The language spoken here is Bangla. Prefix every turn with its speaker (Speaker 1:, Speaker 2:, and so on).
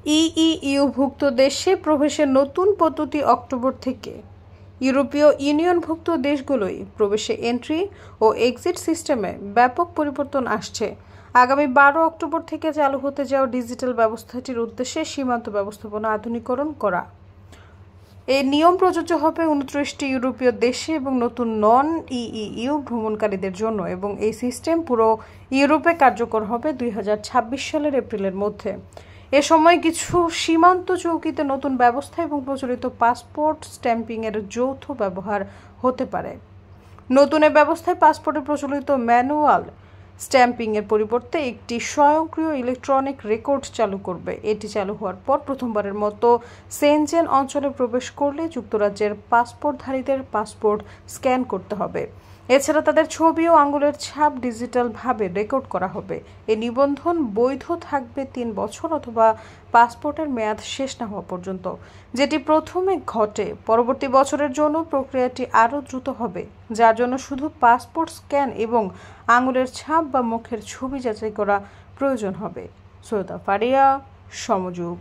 Speaker 1: ইইউভুক্ত দেশে প্রবেশের নতুন পদ্ধতি অক্টোবর থেকে। ইউরোপীয় ইউনিয়নভুক্ত দেশগুলোয় প্রবেশে এন্ট্রি ও এক্সিট সিস্টেমে ব্যাপক পরিবর্তন আসছে। আগামী 12 অক্টোবর থেকে চালু হতে যাওয়া ডিজিটাল ব্যবস্থাটির উদ্দেশ্যে সীমান্ত ব্যবস্থাপনা আধুনিকরণ করা। এই নিয়ম প্রযোজ্য হবে 29টি ইউরোপীয় দেশে এবং নতুন নন ইইউ ভ্রমণকারীদের জন্য, এবং এই সিস্টেম পুরো ইউরোপে কার্যকর হবে 2026 সালের এপ্রিলের মধ্যে। এ সময় কিছু সীমান্ত চৌকিতে নতুন ব্যবস্থা এবং প্রচলিত পাসপোর্ট স্ট্যাম্পিংয়ের যৌথ ব্যবহার হতে পারে। নতুন এ ব্যবস্থায় পাসপোর্টে প্রচলিত ম্যানুয়াল স্ট্যাম্পিংয়ের পরিবর্তে একটি স্বয়ংক্রিয় ইলেকট্রনিক রেকর্ড চালু করবে। এটি চালু হওয়ার পর প্রথমবারের মতো সেনজেন অঞ্চলে প্রবেশ করলে যুক্তরাজ্যের পাসপোর্টধারীদের পাসপোর্ট স্ক্যান করতে হবে। এছাড়া তাদের ছবি ও আঙুলের ছাপ ডিজিটালভাবে রেকর্ড করা হবে। এই নিবন্ধন বৈধ থাকবে 3 বছর অথবা পাসপোর্টের মেয়াদ শেষ না হওয়া পর্যন্ত, যেটি প্রথমে ঘটে। পরবর্তী বছরের জন্য প্রক্রিয়াটি আরও দ্রুত হবে, যার জন্য শুধু পাসপোর্ট স্ক্যান এবং আঙুলের ছাপ বা মুখের ছবি যাচাই করা প্রয়োজন হবে। সৈয়দা ফারিয়া, সমযুগ।